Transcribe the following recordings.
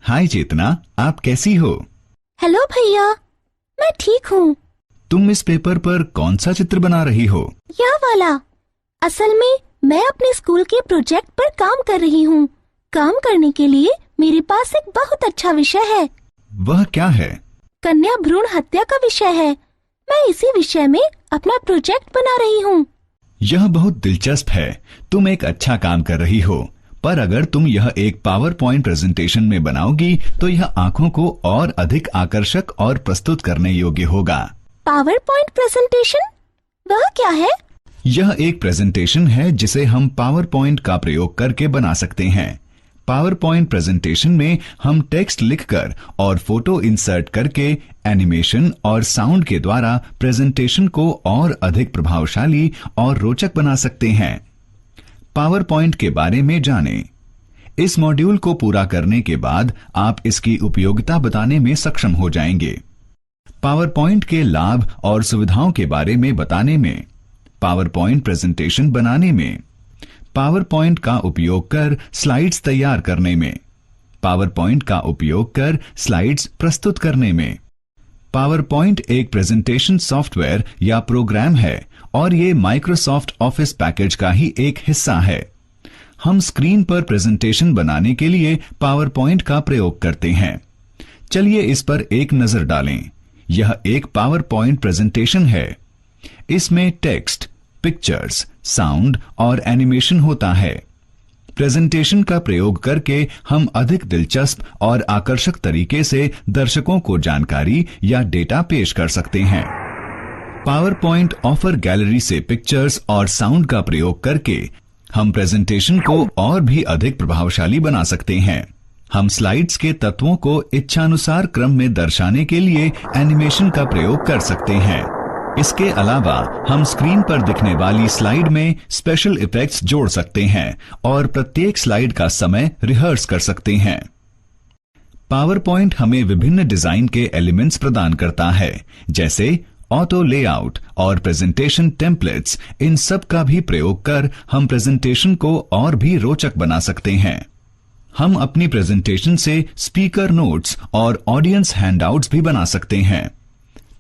हाय चेतना, आप कैसी हो? हेलो भैया, मैं ठीक हूँ। तुम इस पेपर पर कौन सा चित्र बना रही हो? यह वाला। असल में मैं अपने स्कूल के प्रोजेक्ट पर काम कर रही हूँ। काम करने के लिए मेरे पास एक बहुत अच्छा विषय है। वह क्या है? कन्या भ्रूण हत्या का विषय है। मैं इसी विषय में अपना प्रोजेक्ट बना रही हूँ। यह बहुत दिलचस्प है। तुम एक अच्छा काम कर रही हो, पर अगर तुम यह एक पावर पॉइंट प्रेजेंटेशन में बनाओगी तो यह आंखों को और अधिक आकर्षक और प्रस्तुत करने योग्य होगा। Power point presentation? वह क्या है? यह एक प्रेजेंटेशन है जिसे हम पावर पॉइंट का प्रयोग करके बना सकते हैं। पावर पॉइंट प्रेजेंटेशन में हम टेक्स्ट लिखकर और फोटो इंसर्ट करके एनिमेशन और साउंड के द्वारा प्रेजेंटेशन को और अधिक प्रभावशाली और रोचक बना सकते हैं। पावर पॉइंट के बारे में जानें। इस मॉड्यूल को पूरा करने के बाद आप इसकी उपयोगिता बताने में सक्षम हो जाएंगे। पावर पॉइंट के लाभ और सुविधाओं के बारे में बताने में, पावर पॉइंट प्रेजेंटेशन बनाने में, पावर पॉइंट का उपयोग कर स्लाइड्स तैयार करने में, पावर पॉइंट का उपयोग कर स्लाइड्स प्रस्तुत करने में। पावर पॉइंट एक प्रेजेंटेशन सॉफ्टवेयर या प्रोग्राम है और ये माइक्रोसॉफ्ट ऑफिस पैकेज का ही एक हिस्सा है। हम स्क्रीन पर प्रेजेंटेशन बनाने के लिए पावर पॉइंट का प्रयोग करते हैं। चलिए इस पर एक नजर डालें। यह एक पावर पॉइंट प्रेजेंटेशन है। इसमें टेक्स्ट, पिक्चर्स, साउंड और एनिमेशन होता है। प्रेजेंटेशन का प्रयोग करके हम अधिक दिलचस्प और आकर्षक तरीके से दर्शकों को जानकारी या डेटा पेश कर सकते हैं। पावर पॉइंट ऑफर गैलरी से पिक्चर्स और साउंड का प्रयोग करके हम प्रेजेंटेशन को और भी अधिक प्रभावशाली बना सकते हैं। हम स्लाइड्स के तत्वों को इच्छानुसार क्रम में दर्शाने के लिए एनिमेशन का प्रयोग कर सकते हैं। इसके अलावा हम स्क्रीन पर दिखने वाली स्लाइड में स्पेशल इफेक्ट्स जोड़ सकते हैं और प्रत्येक स्लाइड का समय रिहर्स कर सकते हैं। पावर पॉइंट हमें विभिन्न डिजाइन के एलिमेंट्स प्रदान करता है, जैसे ऑटो लेआउट और प्रेजेंटेशन टेम्पलेट्स। इन सब का भी प्रयोग कर हम प्रेजेंटेशन को और भी रोचक बना सकते हैं। हम अपनी प्रेजेंटेशन से स्पीकर नोट्स और ऑडियंस हैंडआउट्स भी बना सकते हैं।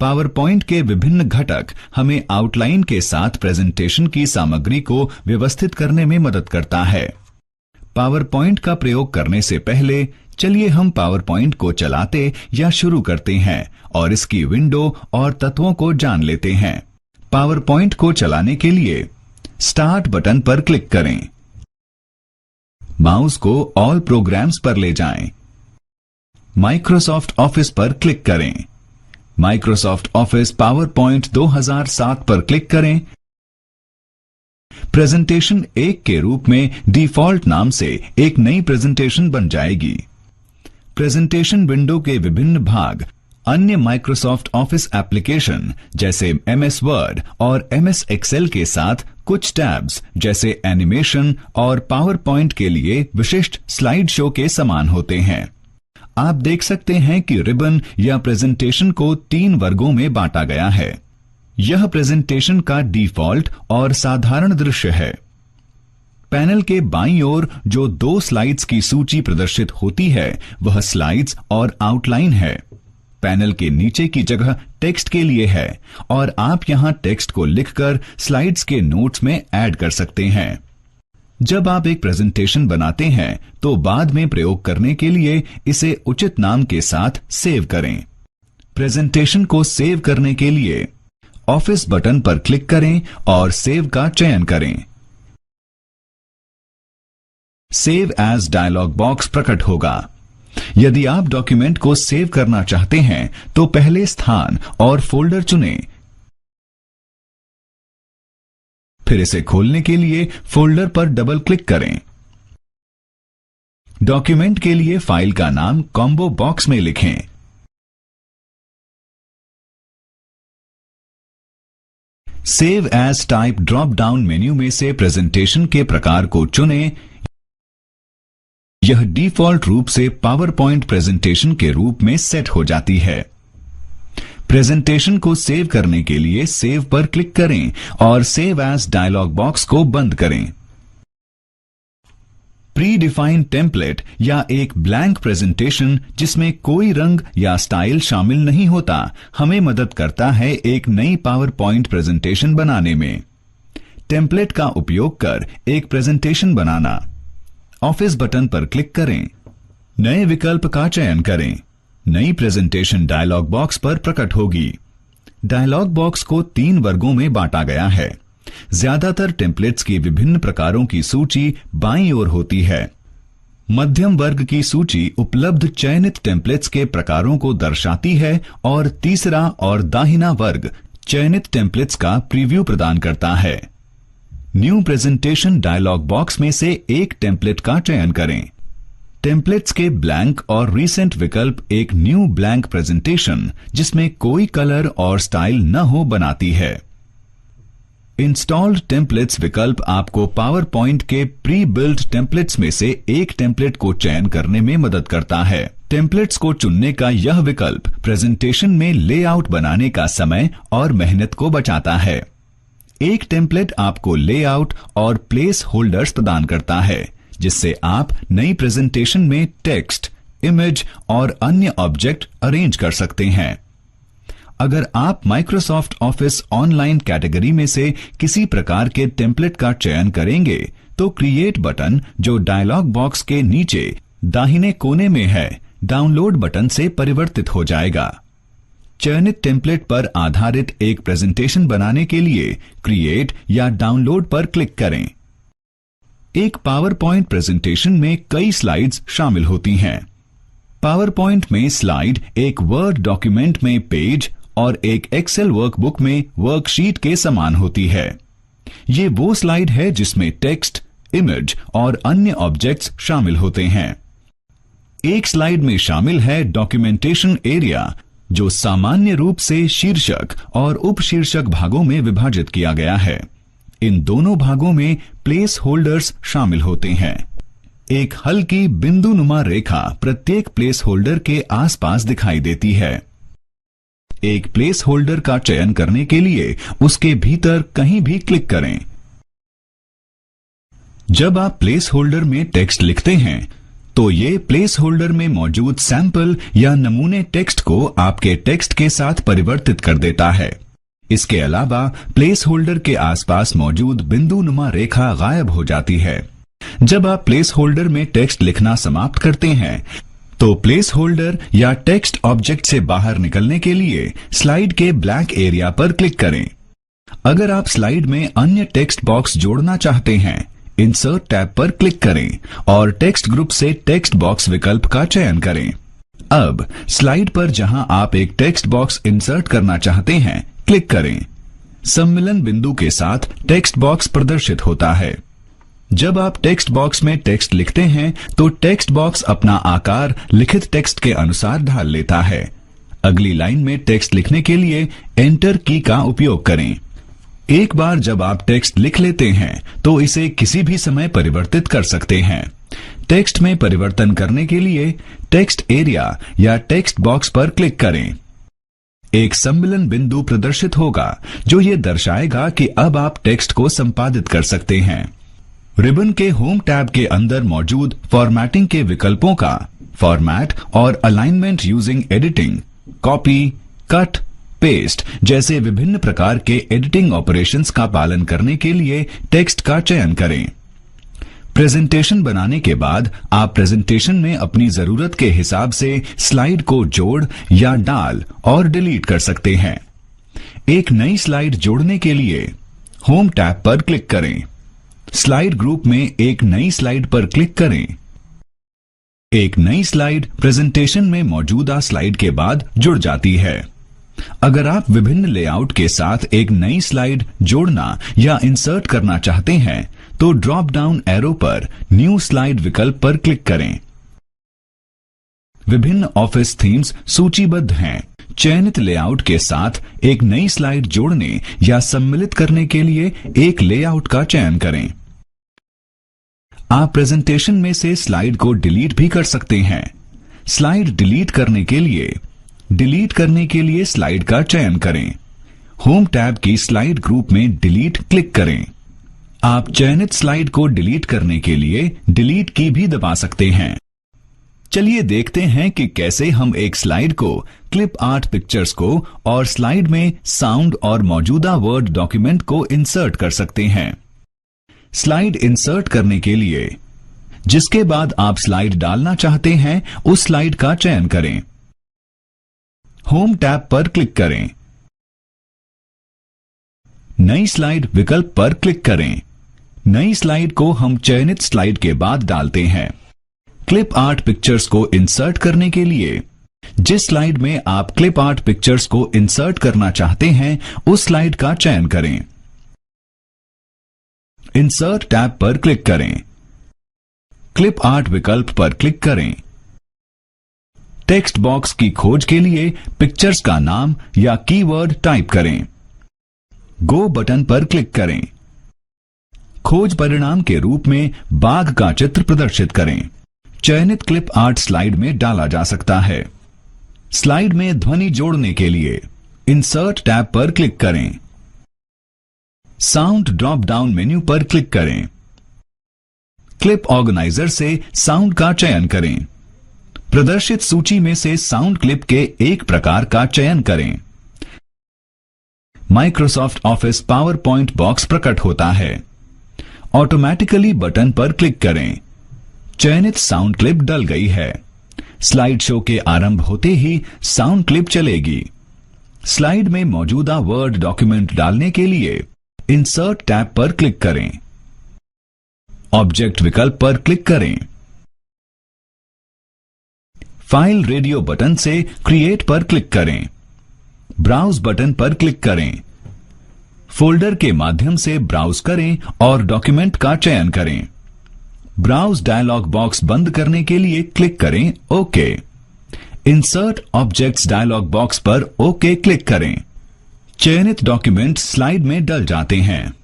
पावर पॉइंट के विभिन्न घटक हमें आउटलाइन के साथ प्रेजेंटेशन की सामग्री को व्यवस्थित करने में मदद करता है। पावर पॉइंट का प्रयोग करने से पहले चलिए हम पावर पॉइंट को चलाते या शुरू करते हैं और इसकी विंडो और तत्वों को जान लेते हैं। पावर पॉइंट को चलाने के लिए स्टार्ट बटन पर क्लिक करें। माउस को ऑल प्रोग्राम्स पर ले जाएं। माइक्रोसॉफ्ट ऑफिस पर क्लिक करें। माइक्रोसॉफ्ट ऑफिस पावर पॉइंट 2007 पर क्लिक करें। प्रेजेंटेशन 1 के रूप में डिफॉल्ट नाम से एक नई प्रेजेंटेशन बन जाएगी। प्रेजेंटेशन विंडो के विभिन्न भाग अन्य माइक्रोसॉफ्ट ऑफिस एप्लीकेशन जैसे MS वर्ड और MS एक्सेल के साथ कुछ टैब्स जैसे एनिमेशन और पावर पॉइंट के लिए विशिष्ट स्लाइड शो के समान होते हैं। आप देख सकते हैं कि रिबन या प्रेजेंटेशन को 3 वर्गों में बांटा गया है। यह प्रेजेंटेशन का डिफॉल्ट और साधारण दृश्य है। पैनल के बाईं ओर जो 2 स्लाइड्स की सूची प्रदर्शित होती है वह स्लाइड्स और आउटलाइन है। पैनल के नीचे की जगह टेक्स्ट के लिए है और आप यहां टेक्स्ट को लिखकर स्लाइड्स के नोट्स में ऐड कर सकते हैं। जब आप एक प्रेजेंटेशन बनाते हैं तो बाद में प्रयोग करने के लिए इसे उचित नाम के साथ सेव करें। प्रेजेंटेशन को सेव करने के लिए ऑफिस बटन पर क्लिक करें और सेव का चयन करें। सेव एज डायलॉग बॉक्स प्रकट होगा। यदि आप डॉक्यूमेंट को सेव करना चाहते हैं तो पहले स्थान और फोल्डर चुनें। फिर इसे खोलने के लिए फोल्डर पर डबल क्लिक करें। डॉक्यूमेंट के लिए फाइल का नाम कॉम्बो बॉक्स में लिखें। Save as type drop down menu में से प्रेजेंटेशन के प्रकार को चुनें। यह डिफॉल्ट रूप से पावर पॉइंट प्रेजेंटेशन के रूप में सेट हो जाती है। प्रेजेंटेशन को सेव करने के लिए सेव पर क्लिक करें और सेव एज डायलॉग बॉक्स को बंद करें। प्री डिफाइंड टेम्पलेट या एक ब्लैंक प्रेजेंटेशन जिसमें कोई रंग या स्टाइल शामिल नहीं होता हमें मदद करता है एक नई पावर पॉइंट प्रेजेंटेशन बनाने में। टेम्पलेट का उपयोग कर एक प्रेजेंटेशन बनाना। ऑफिस बटन पर क्लिक करें। नए विकल्प का चयन करें। नई प्रेजेंटेशन डायलॉग बॉक्स पर प्रकट होगी। डायलॉग बॉक्स को 3 वर्गों में बांटा गया है। ज्यादातर टेम्पलेट्स की विभिन्न प्रकारों की सूची बाईं ओर होती है। मध्यम वर्ग की सूची उपलब्ध चयनित टेम्पलेट्स के प्रकारों को दर्शाती है और तीसरा और दाहिना वर्ग चयनित टेम्पलेट्स का प्रीव्यू प्रदान करता है। न्यू प्रेजेंटेशन डायलॉग बॉक्स में से एक टेम्पलेट का चयन करें। टेम्पलेट्स के ब्लैंक और रीसेंट विकल्प एक न्यू ब्लैंक प्रेजेंटेशन जिसमें कोई कलर और स्टाइल न हो बनाती है। इंस्टॉल्ड टेम्पलेट्स विकल्प आपको पावर पॉइंट के प्री बिल्ड टेम्पलेट्स में से एक टेम्पलेट को चयन करने में मदद करता है। टेम्पलेट्स को चुनने का यह विकल्प प्रेजेंटेशन में लेआउट बनाने का समय और मेहनत को बचाता है। एक टेम्पलेट आपको लेआउट और प्लेस होल्डर्स प्रदान करता है जिससे आप नई प्रेजेंटेशन में टेक्स्ट, इमेज और अन्य ऑब्जेक्ट अरेंज कर सकते हैं। अगर आप माइक्रोसॉफ्ट ऑफिस ऑनलाइन कैटेगरी में से किसी प्रकार के टेम्पलेट का चयन करेंगे तो क्रिएट बटन जो डायलॉग बॉक्स के नीचे दाहिने कोने में है डाउनलोड बटन से परिवर्तित हो जाएगा। चयनित टेम्पलेट पर आधारित एक प्रेजेंटेशन बनाने के लिए क्रिएट या डाउनलोड पर क्लिक करें। एक पावर पॉइंट प्रेजेंटेशन में कई स्लाइड्स शामिल होती हैं। पावर पॉइंट में स्लाइड एक वर्ड डॉक्यूमेंट में पेज और एक एक्सेल वर्कबुक में वर्कशीट के समान होती है। ये वो स्लाइड है जिसमें टेक्स्ट, इमेज और अन्य ऑब्जेक्ट्स शामिल होते हैं। एक स्लाइड में शामिल है डॉक्यूमेंटेशन एरिया जो सामान्य रूप से शीर्षक और उपशीर्षक भागों में विभाजित किया गया है। इन दोनों भागों में प्लेस होल्डर्स शामिल होते हैं। एक हल्की बिंदुनुमा रेखा प्रत्येक प्लेस होल्डर के आसपास दिखाई देती है। एक प्लेस होल्डर का चयन करने के लिए उसके भीतर कहीं भी क्लिक करें। जब आप प्लेस होल्डर में टेक्स्ट लिखते हैं तो ये प्लेस होल्डर में मौजूद सैंपल या नमूने टेक्स्ट को आपके टेक्स्ट के साथ परिवर्तित कर देता है। इसके अलावा प्लेस होल्डर के आसपास मौजूद बिंदुनुमा रेखा गायब हो जाती है। जब आप प्लेस होल्डर में टेक्स्ट लिखना समाप्त करते हैं तो प्लेस होल्डर या टेक्स्ट ऑब्जेक्ट से बाहर निकलने के लिए स्लाइड के ब्लैंक एरिया पर क्लिक करें। अगर आप स्लाइड में अन्य टेक्स्ट बॉक्स जोड़ना चाहते हैं इंसर्ट टैब पर क्लिक करें और टेक्स्ट ग्रुप से टेक्स्ट बॉक्स विकल्प का चयन करें। अब स्लाइड पर जहां आप एक टेक्स्ट बॉक्स इंसर्ट करना चाहते हैं क्लिक करें। सम्मिलन बिंदु के साथ टेक्स्ट बॉक्स प्रदर्शित होता है। जब आप टेक्स्ट बॉक्स में टेक्स्ट लिखते हैं तो टेक्स्ट बॉक्स अपना आकार लिखित टेक्स्ट के अनुसार ढाल लेता है। अगली लाइन में टेक्स्ट लिखने के लिए एंटर की का उपयोग करें। एक बार जब आप टेक्स्ट लिख लेते हैं तो इसे किसी भी समय परिवर्तित कर सकते हैं। टेक्स्ट में परिवर्तन करने के लिए टेक्स्ट एरिया या टेक्स्ट बॉक्स पर क्लिक करें। एक सम्मिलन बिंदु प्रदर्शित होगा जो ये दर्शाएगा कि अब आप टेक्स्ट को संपादित कर सकते हैं। रिबन के होम टैब के अंदर मौजूद फॉर्मेटिंग के विकल्पों का फॉर्मेट और alignment using editing, copy, cut, paste जैसे विभिन्न प्रकार के एडिटिंग ऑपरेशंस का पालन करने के लिए टेक्स्ट का चयन करें। प्रेजेंटेशन बनाने के बाद आप प्रेजेंटेशन में अपनी जरूरत के हिसाब से स्लाइड को जोड़ या डाल और डिलीट कर सकते हैं। एक नई स्लाइड जोड़ने के लिए होम टैब पर क्लिक करें। स्लाइड ग्रुप में एक नई स्लाइड पर क्लिक करें। एक नई स्लाइड प्रेजेंटेशन में मौजूदा स्लाइड के बाद जुड़ जाती है। अगर आप विभिन्न लेआउट के साथ एक नई स्लाइड जोड़ना या इंसर्ट करना चाहते हैं तो ड्रॉप डाउन एरो पर न्यू स्लाइड विकल्प पर क्लिक करें। विभिन्न ऑफिस थीम्स सूचीबद्ध हैं। चयनित लेआउट के साथ एक नई स्लाइड जोड़ने या सम्मिलित करने के लिए एक लेआउट का चयन करें। आप प्रेजेंटेशन में से स्लाइड को डिलीट भी कर सकते हैं। स्लाइड डिलीट करने के लिए स्लाइड का चयन करें। होम टैब की स्लाइड ग्रुप में डिलीट क्लिक करें। आप चयनित स्लाइड को डिलीट करने के लिए डिलीट की भी दबा सकते हैं। चलिए देखते हैं कि कैसे हम एक स्लाइड को, क्लिप आर्ट पिक्चर्स को और स्लाइड में साउंड और मौजूदा वर्ड डॉक्यूमेंट को इंसर्ट कर सकते हैं। स्लाइड इंसर्ट करने के लिए जिसके बाद आप स्लाइड डालना चाहते हैं उस स्लाइड का चयन करें। होम टैब पर क्लिक करें। नई स्लाइड विकल्प पर क्लिक करें। नई स्लाइड को हम चयनित स्लाइड के बाद डालते हैं। क्लिप आर्ट पिक्चर्स को इंसर्ट करने के लिए जिस स्लाइड में आप क्लिप आर्ट पिक्चर्स को इंसर्ट करना चाहते हैं उस स्लाइड का चयन करें। इंसर्ट टैब पर क्लिक करें। क्लिप आर्ट विकल्प पर क्लिक करें। टेक्स्ट बॉक्स की खोज के लिए पिक्चर्स का नाम या कीवर्ड टाइप करें। गो बटन पर क्लिक करें। खोज परिणाम के रूप में बाघ का चित्र प्रदर्शित करें। चयनित क्लिप आर्ट स्लाइड में डाला जा सकता है। स्लाइड में ध्वनि जोड़ने के लिए इंसर्ट टैब पर क्लिक करें। साउंड ड्रॉप डाउन मेन्यू पर क्लिक करें। क्लिप ऑर्गेनाइजर से साउंड का चयन करें। प्रदर्शित सूची में से साउंड क्लिप के एक प्रकार का चयन करें। Microsoft office power point box प्रकट होता है। ऑटोमेटिकली बटन पर क्लिक करें। चयनित साउंड क्लिप डल गई है। स्लाइड शो के आरंभ होते ही साउंड क्लिप चलेगी। स्लाइड में मौजूदा वर्ड डॉक्यूमेंट डालने के लिए इंसर्ट टैब पर क्लिक करें। ऑब्जेक्ट विकल्प पर क्लिक करें। फाइल रेडियो बटन से क्रिएट पर क्लिक करें। ब्राउज बटन पर क्लिक करें। फोल्डर के माध्यम से ब्राउज करें और डॉक्यूमेंट का चयन करें। ब्राउज डायलॉग बॉक्स बंद करने के लिए क्लिक करें okay. Insert objects dialog box पर ओके क्लिक करें। चयनित डॉक्यूमेंट स्लाइड में डल जाते हैं।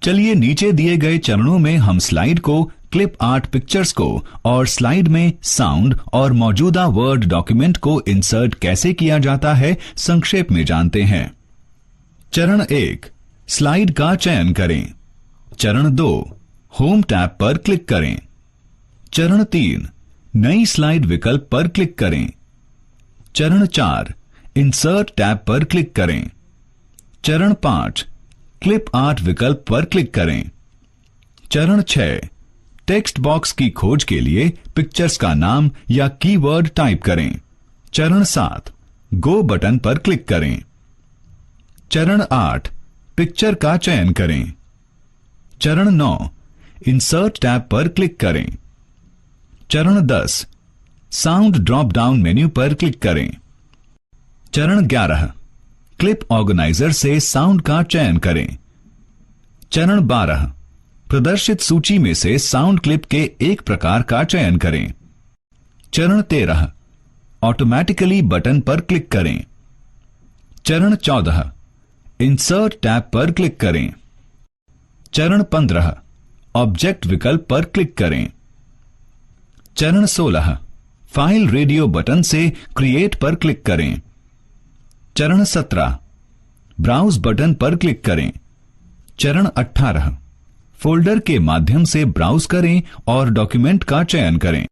चलिए नीचे दिए गए चरणों में हम स्लाइड को, क्लिप आर्ट पिक्चर्स को और स्लाइड में साउंड और मौजूदा वर्ड डॉक्यूमेंट को इंसर्ट कैसे किया जाता है संक्षेप में जानते हैं। चरण 1, स्लाइड का चयन करें। चरण 2, होम टैब पर क्लिक करें। चरण 3, नई स्लाइड विकल्प पर क्लिक करें। चरण 4, इंसर्ट टैब पर क्लिक करें। चरण 5, क्लिप आर्ट विकल्प पर क्लिक करें। चरण 6, टेक्स्ट बॉक्स की खोज के लिए पिक्चर्स का नाम या कीवर्ड टाइप करें। चरण 7, गो बटन पर क्लिक करें। चरण 8, पिक्चर का चयन करें। चरण 9, इंसर्ट टैब पर क्लिक करें। चरण 10, साउंड ड्रॉप डाउन मेन्यू पर क्लिक करें। चरण 11, क्लिप ऑर्गेनाइजर से साउंड का चयन करें। चरण 12, प्रदर्शित सूची में से साउंड क्लिप के एक प्रकार का चयन करें। चरण 13, ऑटोमेटिकली बटन पर क्लिक करें। चरण 14, इंसर्ट टैब पर क्लिक करें। चरण 15, ऑब्जेक्ट विकल्प पर क्लिक करें। चरण 16, फाइल रेडियो बटन से क्रिएट पर क्लिक करें। चरण 17, ब्राउज बटन पर क्लिक करें। चरण 18, फोल्डर के माध्यम से ब्राउज करें और डॉक्यूमेंट का चयन करें।